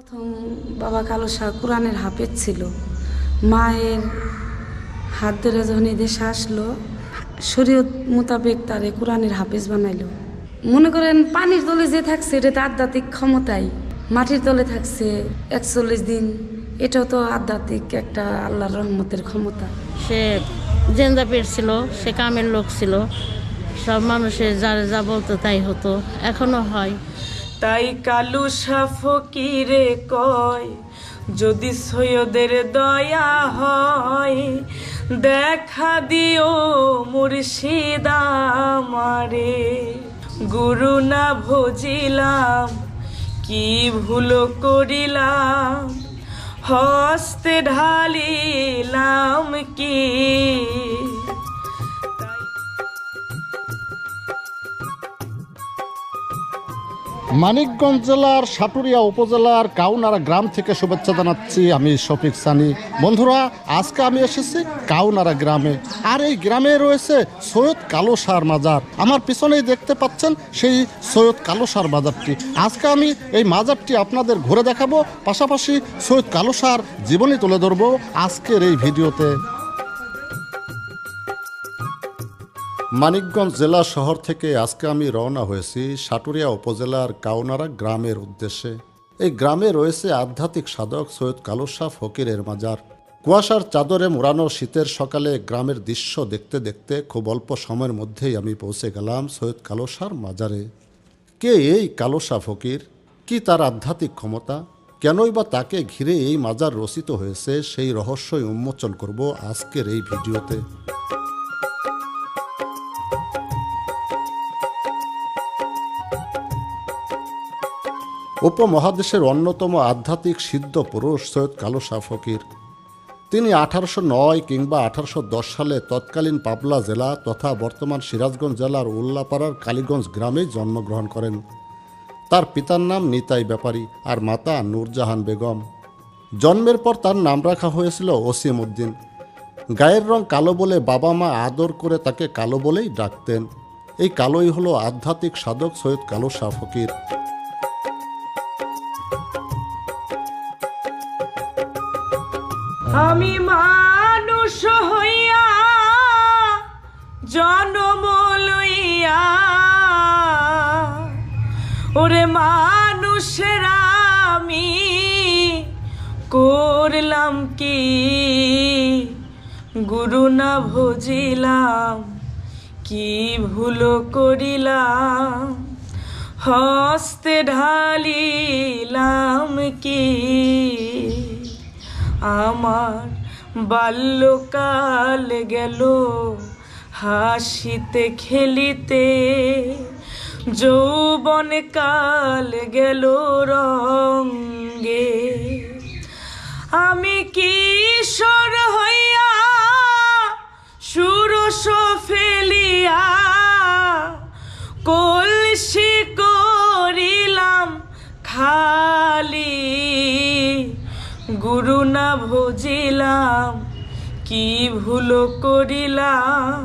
প্রথম বাবা কালো শাহ কোরআনের হাফেজ ছিল। মায়ের হাত ধরে যখন এদেশে আসলো, শরীয়ত মোতাবেক তারে কোরআনের হাফেজ বানাইলো। মনে করেন পানির তলে যে থাকছে এটা তো আধ্যাত্মিক ক্ষমতাই, মাটির তলে থাকছে 41 দিন, এটাও তো আধ্যাত্মিক একটা আল্লাহর রহমতের ক্ষমতা। সে জেন্দা পেট ছিল, সে কামের লোক ছিল, সব মানুষের যারা যা বলতো তাই হতো, এখনো হয়। তাই কালু শাহ ফকিরে কয়, যদি সৈয়দের দয়া হয়, দেখা দিও মুর্শিদ আমারে। গুরু না ভজিলাম, কি ভুল করিলাম, হস্তে ঢালিলাম কি। মানিকগঞ্জ জেলার সাটুরিয়া উপজেলার কাউনারা গ্রাম থেকে শুভেচ্ছা জানাচ্ছি আমি শফিক সানি। বন্ধুরা, আজকে আমি এসেছি কাউনারা গ্রামে, আর এই গ্রামে রয়েছে সৈয়দ কালো শাহর মাজার। আমার পিছনেই দেখতে পাচ্ছেন সেই সৈয়দ কালো শাহর মাজারটি। আজকে আমি এই মাজারটি আপনাদের ঘুরে দেখাবো, পাশাপাশি সৈয়দ কালো শাহর জীবনী তুলে ধরবো আজকের এই ভিডিওতে। মানিকগঞ্জ জেলা শহর থেকে আজকে আমি রওনা হয়েছি সাটুরিয়া উপজেলার কাউনারা গ্রামের উদ্দেশ্যে। এই গ্রামে রয়েছে আধ্যাত্মিক সাধক সৈয়দ কালো শাহ ফকিরের মাজার। কুয়াশার চাদরে মোড়ানো শীতের সকালে গ্রামের দৃশ্য দেখতে দেখতে খুব অল্প সময়ের মধ্যেই আমি পৌঁছে গেলাম সৈয়দ কালো শাহর মাজারে। কে এই কালো শাহ ফকির? কি তার আধ্যাত্মিক ক্ষমতা? কেনই বা তাকে ঘিরে এই মাজার রচিত হয়েছে, সেই রহস্যই উন্মোচন করব আজকের এই ভিডিওতে। উপমহাদেশের অন্যতম আধ্যাত্মিক সিদ্ধ পুরুষ সৈয়দ কালো শাহ ফকির। তিনি 1809 কিংবা 1810 সালে তৎকালীন পাবনা জেলা তথা বর্তমান সিরাজগঞ্জ জেলার উল্লাপাড়ার কালীগঞ্জ গ্রামে জন্মগ্রহণ করেন। তার পিতার নাম নিতাই ব্যাপারী আর মাতা নূরজাহান বেগম। জন্মের পর তার নাম রাখা হয়েছিল ওসিম উদ্দিন। গায়ের রং কালো বলে বাবা মা আদর করে তাকে কালো বলেই ডাকতেন। এই কালোই হলো আধ্যাত্মিক সাধক সৈয়দ কালো শাহ ফকির। আমি মানুষ হইয়া জন্ম লইয়া, ওরে মানুষের আমি করলাম কি, গুরু না ভজিলাম, কি ভুল করিলাম, হস্তে ঢালিলাম কি। আমার বাল্যকাল গেল হাসিতে খেলিতে, যৌবন কাল গেল রঙ্গে। আমি কিশোর হইয়া সুরস ফেলিয়া, কলসি করিলাম খালি, গুরু না ভজিলাম, কি ভুল করিলাম,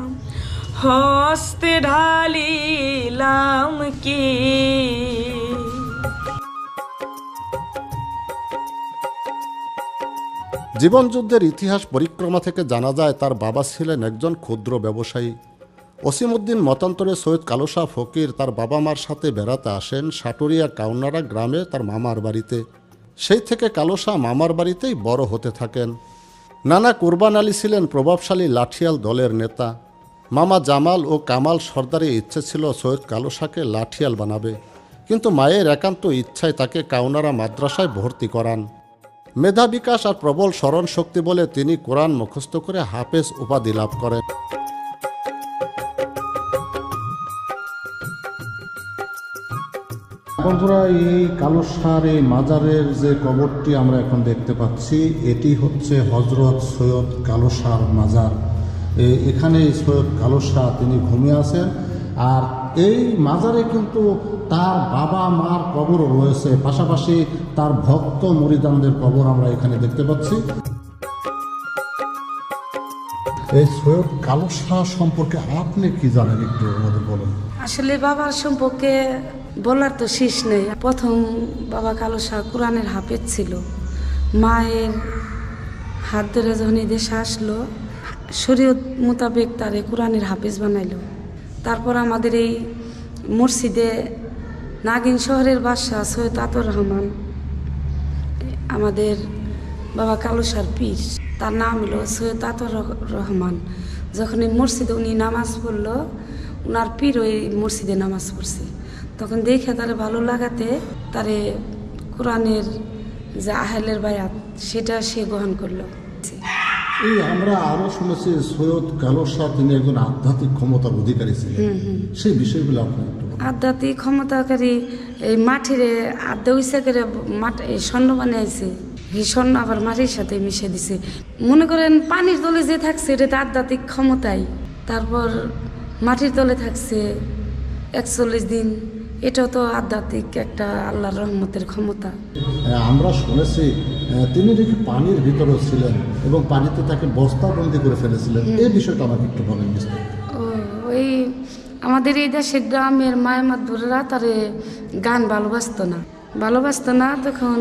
হস্তে ঢালিলাম কি। জীবনযুদ্ধের ইতিহাস পরিক্রমা থেকে জানা যায় তার বাবা ছিলেন একজন ক্ষুদ্র ব্যবসায়ী। ওসিম উদ্দিন মতান্তরে সৈয়দ কালো শাহ ফকির তার বাবা মার সাথে বেড়াতে আসেন সাটুরিয়া কাউনারা গ্রামে তার মামার বাড়িতে। সেই থেকে কালো শাহ মামার বাড়িতেই বড় হতে থাকেন। নানা কুরবান আলী ছিলেন প্রভাবশালী লাঠিয়াল দলের নেতা। মামা জামাল ও কামাল সর্দারের ইচ্ছে ছিল সৈয়দ কালো শাহকে লাঠিয়াল বানাবে, কিন্তু মায়ের একান্ত ইচ্ছায় তাকে কাউনারা মাদ্রাসায় ভর্তি করান। মেধা বিকাশ আর প্রবল স্মরণ শক্তি বলে তিনি কোরআন মুখস্থ করে হাফেজ উপাধি লাভ করেন। বন্ধুরা, এই কালো শাহর এই মাজারের যে কবরটি আমরা এখন দেখতে পাচ্ছি, এটি হচ্ছে হজরত সৈয়দ কালো শাহর মাজার। এখানে সৈয়দ কালো শাহ তিনি ঘুমিয়ে আছেন, আর এই মাজারে কিন্তু তার বাবা মার কবরও রয়েছে, পাশাপাশি তার ভক্ত মুরিদানদের কবর আমরা এখানে দেখতে পাচ্ছি। এই সৈয়দ কালো শাহ সম্পর্কে আপনি কি জানেন, একটু আমাদের বলুন। আসলে বাবার সম্পর্কে বলার তো শেষ নেই। প্রথম বাবা কালো শাহ কোরআনের হাফেজ ছিল। মায়ের হাত ধরে যখন এই দেশে আসলো, শরীয়ত মোতাবেক তারে কোরআনের হাফেজ বানাইলো। তারপর আমাদের এই মসজিদে নাগিন শহরের বাদশাহ সৈয়দ আতর রহমান, আমাদের বাবা কালো শাহর পীর, তার নাম হলো সৈয়দ আতর রহমান। যখন এই মসজিদে উনি নামাজ পড়লো, ওনার পীর ওই মসজিদে নামাজ পড়ছে, তখন দেখে তারে ভালো লাগাতে তারে কোরআনের যে আহলের বায়াত সেটা সে গ্রহণ করলো। এই আমরা আরো শুনেছি সৈয়দ কালো শাহ তিনি একজন আধ্যাত্মিক ক্ষমতার অধিকারী ছিলেন, সেই বিষয়গুলো আপনি একটু বলুন। আধ্যাত্মিক ক্ষমতাকারী এই মাটিরে আড্ডা উইসা করে এই স্বর্ণ বানিয়েছে, এই স্বর্ণ আবার মাটির সাথে মিশে দিছে। মনে করেন পানির তলে যে থাকছে এটা তো আধ্যাত্মিক ক্ষমতাই। তারপর মাটির তলে থাকছে 41 দিন, এটাও তো আধ্যাত্মিক একটা আল্লাহর রহমতের ক্ষমতা। আমরা শুনেছি তিনি নাকি পানির ভিতরেও ছিলেন এবং পানিতে তাকে বস্তাবন্দি করে ফেলেছিলেন, এই বিষয়টা আমাকে একটু বলেন বিস্তারিত। ওই আমাদের এই দেশে গ্রামের মায়ামাতবুররা তারে গান ভালোবাসতো না। তখন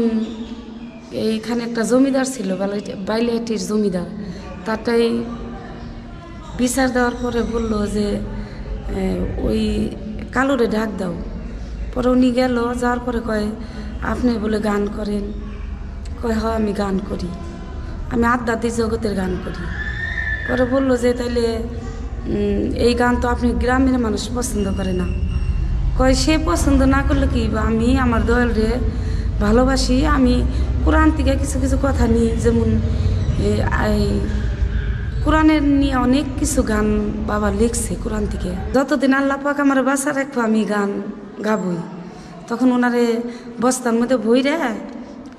এইখানে একটা জমিদার ছিল, বাইলাইটির জমিদার, তারটাই বিচার দেওয়ার পরে বললো যে ওই কালোরে ডাক দাও। পরে উনি গেল, যাওয়ার পরে কয় আপনি বলে গান করেন? কয় হয় আমি গান করি, আমি আধ্যাত্মিক জগতের গান করি। পরে বললো যে তাইলে এই গান তো আপনি গ্রামের মানুষ পছন্দ করে না। কয় সে পছন্দ না করলে কি, বা আমি আমার দয়ালরে ভালোবাসি, আমি কোরআন থেকে কিছু কিছু কথা নিই, যেমন এই কোরআনের নিয়ে অনেক কিছু গান বাবা লিখছে কোরআন থেকে। যতদিন আল্লাহ পাক আমার বাসা রাখবো আমি গান গাবই। তখন ওনারে বস্তার মধ্যে ভইরে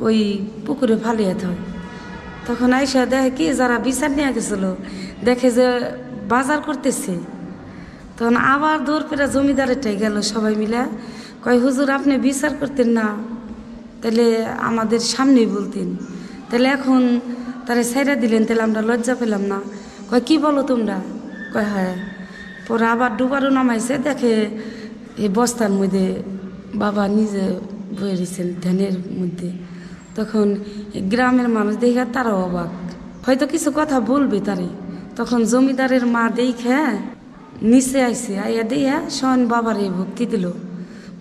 ওই পুকুরে ফালিয়ে হয়। তখন আইসা দেখে কি যারা বিচার নিয়ে গেছিল, দেখে যে বাজার করতেছে। তখন আবার দৌড় পেরে জমিদারেরটাই গেল সবাই মিলে, কয় হুজুর আপনি বিচার করতেন না, তাহলে আমাদের সামনেই বলতেন, তাহলে এখন তারা ছাইরা দিলেন, তাহলে আমরা লজ্জা পেলাম না। কয় কি বলো তোমরা? কয় হ্যাঁ। পরে আবার ডুবারও নামাইছে, দেখে এই বস্তার মধ্যে বাবা নিজে বয়ে দিয়েছেন ধ্যানের মধ্যে। তখন গ্রামের মানুষ দেখে তারাও অবাক, হয়তো কিছু কথা বলবে তারে। তখন জমিদারের মা দেখে নিচে আইসে, আইয়া দিয়া স্বয়ং বাবারে ভক্তি দিল।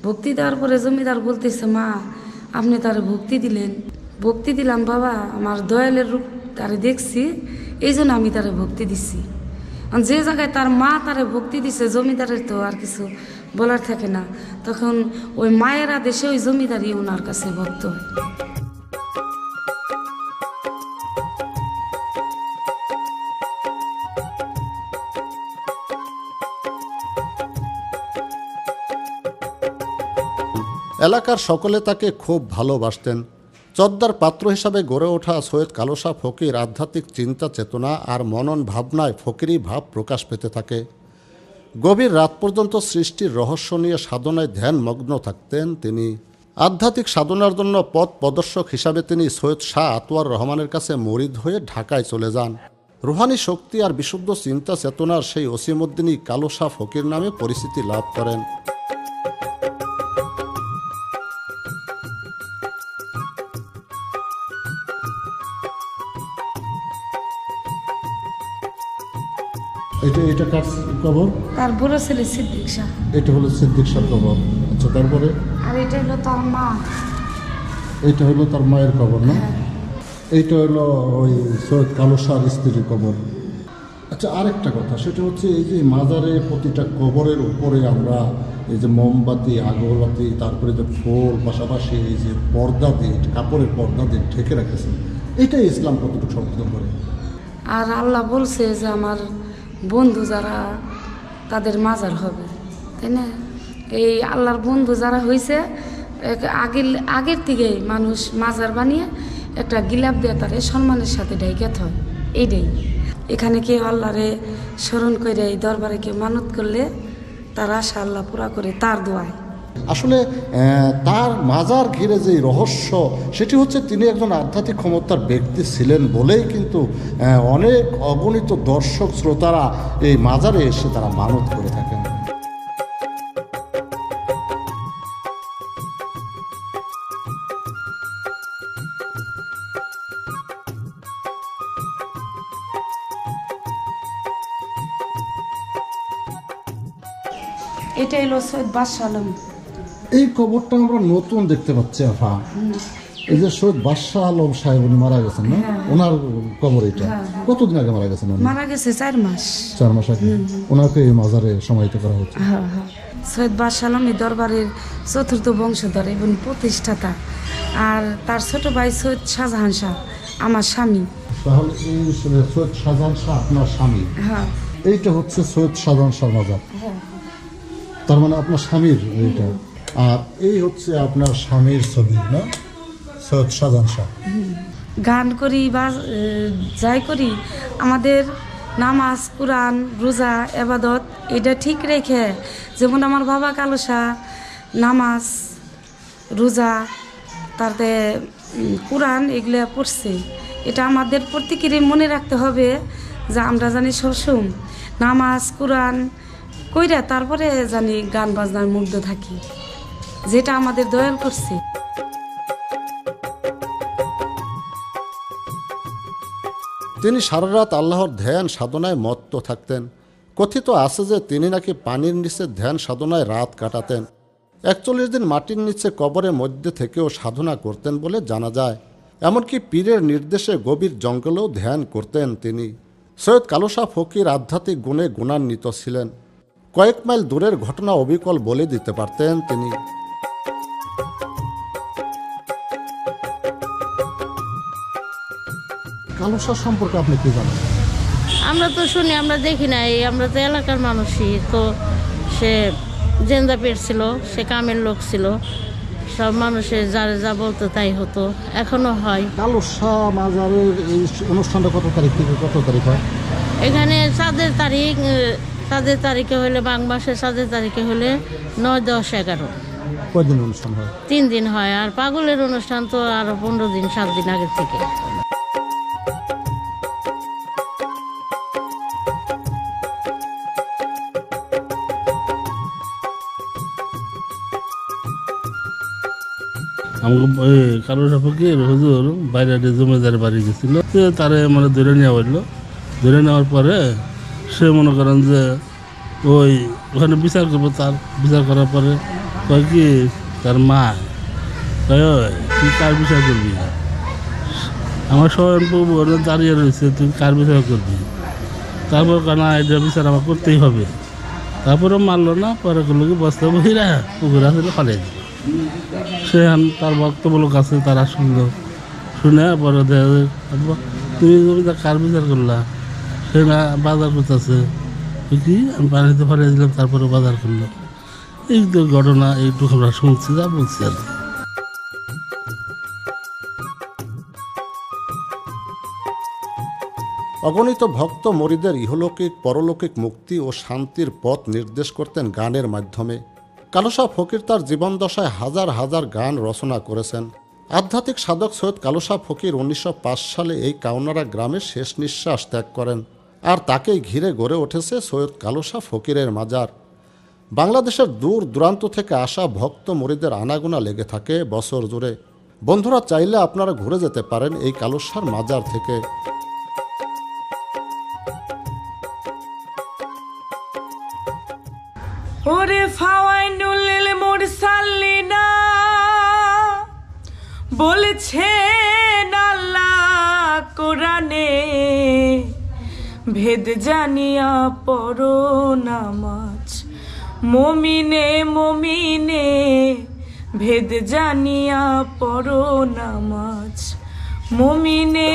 ভক্তি দেওয়ার পরে জমিদার বলতেছে, মা আপনি তারে ভক্তি দিলেন? ভক্তি দিলাম বাবা, আমার দয়ালের রূপ তারে দেখছি, এই জন্য আমি তারে ভক্তি দিচ্ছি। যে জায়গায় তার মা তারে ভক্তি দিছে, জমিদারের তো আর কিছু বলার থাকে না। তখন ওই মায়ের আদেশে ওই জমিদারই ওনার কাছে ভক্ত হয়। এলাকার সকলে তাকে খুব ভালোবাসতেন। চদ্দার পাত্র হিসাবে গড়ে ওঠা সৈয়দ কালো শাহ ফকির আধ্যাত্মিক চিন্তা চেতনা আর মনন ভাবনায় ফকিরি ভাব প্রকাশ পেতে থাকে। গভীর রাত পর্যন্ত সৃষ্টির রহস্য নিয়ে সাধনায় ধ্যানমগ্ন থাকতেন তিনি। আধ্যাত্মিক সাধনার জন্য পথ প্রদর্শক হিসাবে তিনি সৈয়দ শাহ আতওয়ার রহমানের কাছে মরিদ হয়ে ঢাকায় চলে যান। রুহানি শক্তি আর বিশুদ্ধ চিন্তা চেতনার সেই ওসিমউদ্দিনই কালো শাহ ফকির নামে পরিচিতি লাভ করেন। এটা কার কবর? তার বড় ছেলে সিদ্দিক শাহ। এটা হলো সিদ্দিক শাহ কবর। আচ্ছা, তারপরে? আর এটা হলো তার মা। এটা হলো তার মায়ের কবর না? এইটা হলো ওই সৈয়দ কালো শাহর স্ত্রীর কবর। আচ্ছা, আরেকটা কথা, সেটা হচ্ছে এই যে মাজারে প্রতিটা কবরের উপরে আমরা এই যে মোমবাতি, আগরবাতি, তারপরে যে ফুল, পাশাপাশি এই যে পর্দা দিয়ে, কাপড়ের পর্দা দিয়ে ঢেকে রেখেছেন, এটাই ইসলাম কতটুকু সমর্থন করে? আর আল্লাহ বলছে যে আমার বন্ধু যারা তাদের মাজার হবে, তাই না? এই আল্লাহর বন্ধু যারা হয়েছে, আগের থেকেই মানুষ মাজার বানিয়ে একটা গিলাপ দিয়ে তারে সম্মানের সাথে ঢেকে হয়। এইটাই এখানে কেউ আল্লাহরে স্মরণ করে এই দরবারে কেউ মানত করলে তার আশা আল্লাহ পুরা করে তার দোয়ায়। আসলে তার মাজার ঘিরে যে রহস্য, সেটি হচ্ছে তিনি একজন আধ্যাত্মিক ক্ষমতার ব্যক্তি ছিলেন বলেই কিন্তু অনেক অগণিত দর্শক শ্রোতারা এই মাজারে এসে তারা মানত করে থাকেন। এটা হলো সৈয়দ বাদশাহ আলম। এই কবরটা আমরা নতুন দেখতে পাচ্ছি আফা। এই যে সৈয়দ বাদশাহ আলম সাহেব উনি মারা গেছেন না, ওনার কবর এটা। কতদিন আগে মারা গেছেন উনি? মারা গেছে 4 মাস। 4 মাস আগে ওনাকে এই মাজারে সমাহিত করা হচ্ছে। হ্যাঁ হ্যাঁ, সৈয়দ বাদশাহ আলম এই দরবারের 4র্থ বংশধর এবং প্রতিষ্ঠাতা। আর তার ছোট ভাই সৈয়দ শাহজাহান শাহ আমার স্বামী। তাহলে এই সৈয়দ শাহজাহান শাহ আপনার স্বামী। হ্যাঁ এইটা হচ্ছে সৈয়দ শাহজাহান শাহ মাজার, হ্যাঁ তার মানে আপনার স্বামীর এইটা। আর এই হচ্ছে আপনার স্বামীর ছবি না, সৈয়দ শাহজাহান শাহ। গান করি বা যাই করি, আমাদের নামাজ কোরআন রোজা এবাদত এটা ঠিক রেখে, যেমন আমার বাবা কালো শাহ নামাজ রোজা তাতে কোরআন এগুলো পড়ছে। এটা আমাদের প্রত্যেকেরই মনে রাখতে হবে যে আমরা জানি সবসময় নামাজ কোরআন কইরা তারপরে জানি গান বাজনার মধ্যে থাকি, যেটা আমাদের দয়াল করছে। তিনি সারা রাত আল্লাহর ধ্যান সাধনায় মত্ত থাকতেন। কথিত আছে যে তিনি নাকি পানির নিচে ধ্যান সাধনায় রাত কাটাতেন। 41 দিন মাটির নিচে কবরের মধ্যে থেকেও সাধনা করতেন বলে জানা যায়। এমনকি পীরের নির্দেশে গভীর জঙ্গলেও ধ্যান করতেন তিনি। সৈয়দ কালো শাহ ফকির আধ্যাত্মিক গুণে গুণান্বিত ছিলেন। কয়েক মাইল দূরের ঘটনা অবিকল বলে দিতে পারতেন তিনি। কালো শাহ সম্পর্কে আপনি কি জানেন? আমরা তো শুনি, আমরা দেখি নাই, আমরা তো এলাকার মানুষই। তো সে জেন্দা পেট ছিল, সে কামের লোক ছিল, সব মানুষের যারা যা বলতো তাই হতো, এখনো হয়। কালো শাহ মাজারের এই অনুষ্ঠানটা কত তারিখ থেকে কত তারিখ হয়? এখানে চাঁদের তারিখে হলে বাং মাসের চাঁদের তারিখে হলে 9, 10, 11 কয়দিন অনুষ্ঠান হয়? 3 দিন হয়। আর পাগলের অনুষ্ঠান তো আরো 15 দিন 7 দিন আগের থেকে। আমাকে কালো শাহ ফকির হুজুর বাইরে জমিদার বাড়ি গেছিল, তারে মানে ধরে নেওয়া হইলো। ধরে নেওয়ার পরে সে মনে করেন যে ওখানে বিচার করবো। তার বিচার করার পরে কয় কি তার মা কয় তুই কার বিচার করবি? আমার স্বয়ং প্রভু দাঁড়িয়ে রয়েছে, তুই কার বিচার করবি? তারপর না এটা বিচার আমার করতেই হবে। তারপরে মারলো না, পরে করলো কি বস্তা বহিরা পুকুরে আসলে ফালিয়ে দিল। সে তার বক্তব্য লোক আছে, তারা শুনলো। শুনে পরে তুমি কার বিচার করলা? সে না বাজার করতেছে কি আমি পানিতে ফালিয়ে দিলাম, তারপরে বাজার করলো। এই তো ঘটনা এইটুকু আমরা শুনছি, যা বলছি আর কি। অগণিত ভক্ত মরিদের ইহলৌকিক পরলৌকিক মুক্তি ও শান্তির পথ নির্দেশ করতেন গানের মাধ্যমে। কালো শাহ ফকির তার জীবনদশায় হাজার হাজার গান রচনা করেছেন। আধ্যাত্মিক সাধক সৈয়দ কালো শাহ ফকির 1905 সালে এই কাউনারা গ্রামে শেষ নিঃশ্বাস ত্যাগ করেন। আর তাকেই ঘিরে গড়ে উঠেছে সৈয়দ কালো শাহ ফকিরের মাজার। বাংলাদেশের দূর দূরান্ত থেকে আসা ভক্ত মরিদের আনাগোনা লেগে থাকে বছর জুড়ে। বন্ধুরা, চাইলে আপনারা ঘুরে যেতে পারেন এই কালো শাহর মাজার থেকে। ওরে ফাওয়াইনুল মুরসালিনা বলেছেন আল্লাহ কোরআনে, ভেদ জানিয়া পড়ো নামাজ মুমিনে মুমিনে, ভেদ জানিয়া পড়ো নামাজ মুমিনে